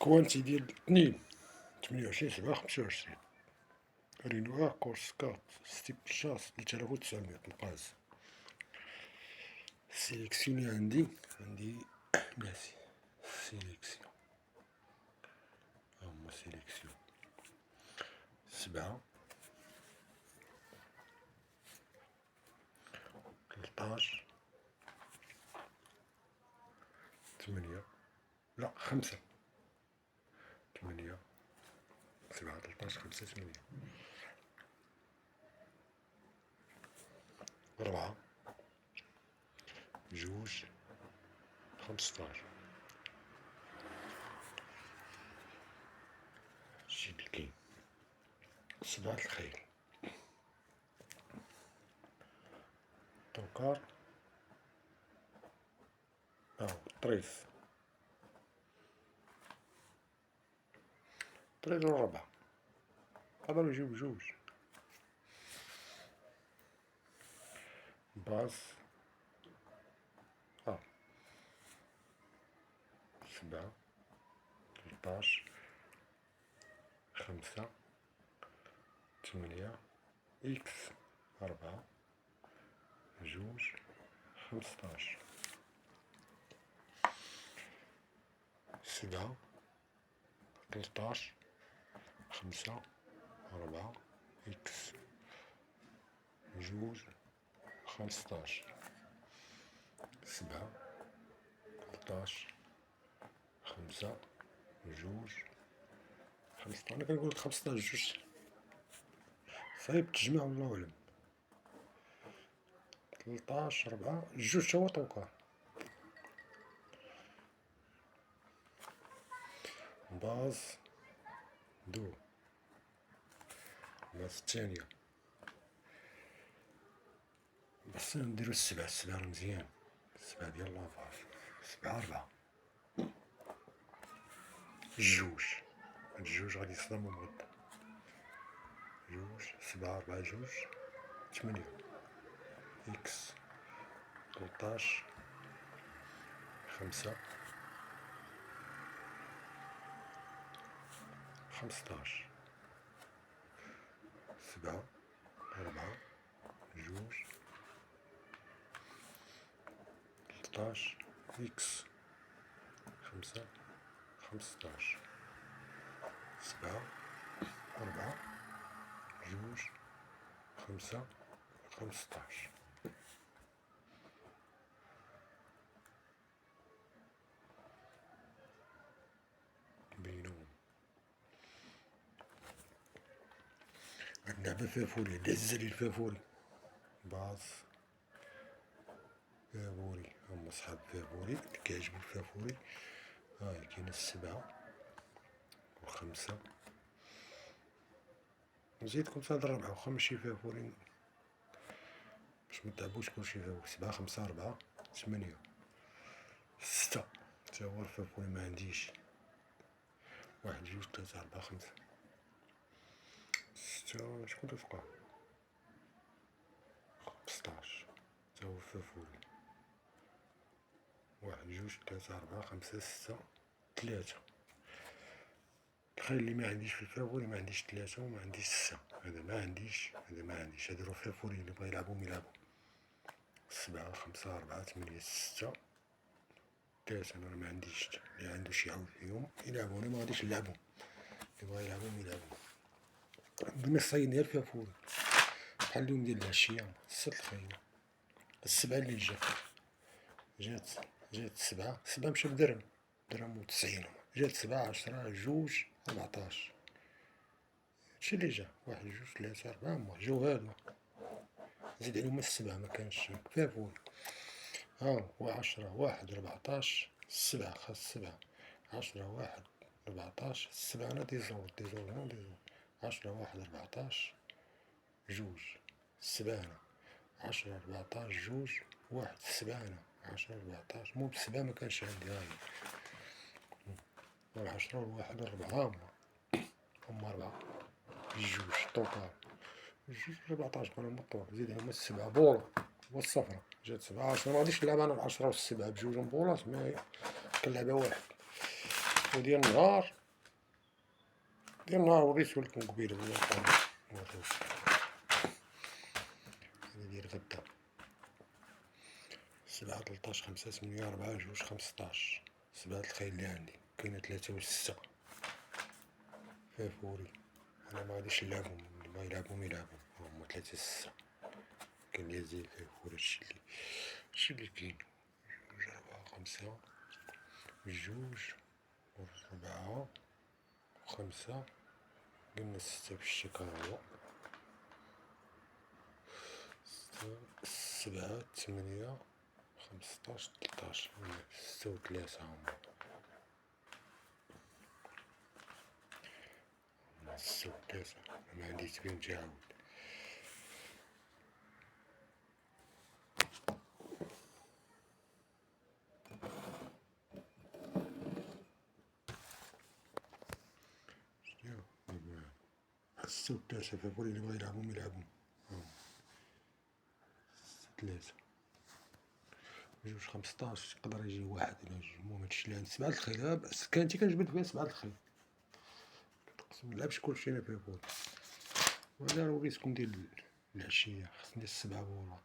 كوانتي ديال 2 28/7/25 رينوار كورس 4 ستيب شاس 3900 نقاز. سيليكسيوني عندي ناسي سيليكسيون، هما سيليكسيون 7 13 8 لا 5 8 7 13 5 8 4 جوج 15 هادشي اللي كاين. 7 الخيل طنكار طريف والربع قدروا يجيو بجوج. باز 7 13 5 8 إكس 4 جوج 15 7 13 5 4 إكس جوج 15 7 13 5 جوج 15. أنا كنقول 15 جوج صعيب تجمع والله أعلم. 13 4 جوج هو طوكا. باز باز الثانية بس نديرو 7 مزيان. 7 ديال لافاز 7 4 جوج. هاد الجوج غادي يصدمو مغدا. جوج 7 4 جوج 8 إكس 13 5 15 7 4 جوج 13 إكس 5 15 7 4 جوج 5 15 بينهم. هاد اللعبة فيها فوري، دزة ديال فيها فوري. باز فيها فوري، هما صحاب فيها فوري اللي كيعجبو فيها فوري. هاهي كاينة 7 و5 نزيدكم في هاد الربعة واخا ماشي فيها فوري باش متعبوش كلشي فيها فوري. 7 5 4 8 6 تا هو فيها فوري معنديش. 1 2 3 4 5 6 شكون تفوقها 15 تا هو فيها فوري. 1 2 3 4 5 6 3. الخيل اللي ما عنديش في الفافوري ما عنديش 3 وما عنديش 6. هذا ما عنديش هذا ما عنديش. هادو فافوري اللي بغا يلعبهم يلعبو. 7 5 4 8 6 3. انا ما عنديش. اللي عنده شي عاود فيهم يلعبو، انا ما غاديش نلعبهم. اللي بغا يلعبهم يلعبو. عندنا الصيد ديال فافوري بحال اليوم ديال العشية 6 الخيل. 7 اللي جات 7 مشى بدرهم و90. جات 7 10 جوج 14. هادشي اللي جا. 1 2 3 4 هما جاو هادو. زيد عليهم 7 ما كانش فيها فوري. ها هو 10 1 14 7 خاص 7 10 1 14 7 أنا ديزول 10 1 14 جوج 7 10 14 جوج 1 7 10 14 مو ب7 ما كانش عندي. هاهي 10 والواحد 4 هما 4 جوج طوطال جوج 14 كانوا مطور. زيد هما 7 بولا والصفرا جات 17. ما غاديش نلعب انا 10 و7 بجوج بولات، ما كنلعبها واحد. وديال النهار وريتو لكم قبيله بلا هذا ديال غدا 7 13 5 8 4 2 15 7 الخيل اللي عندي كاينه 3 و 6 فافوري. انا ما غاديش نلعبهم، ما يلعبهم هما 3 6 كاين لي زي الفافوري. هادشي اللي كاين 2 4 5 2 4 5 قلنا 6 في الشكل هو 7 8 15 13 6 و 3 هما 6 و 3 ما عندي تبين تعاود. الستة و 3 فابوري اللي بغا يلعبهم يلعبهم 3 2 15 يقدر يجي واحد ولا جوج. المهم هادشي اللي عند 7 الخيل بس كانتي كنجبد بها 7 الخيل منلعبش كلشي انا فابوري. وانا وريتكم ديال العشية خصني 7 بولا.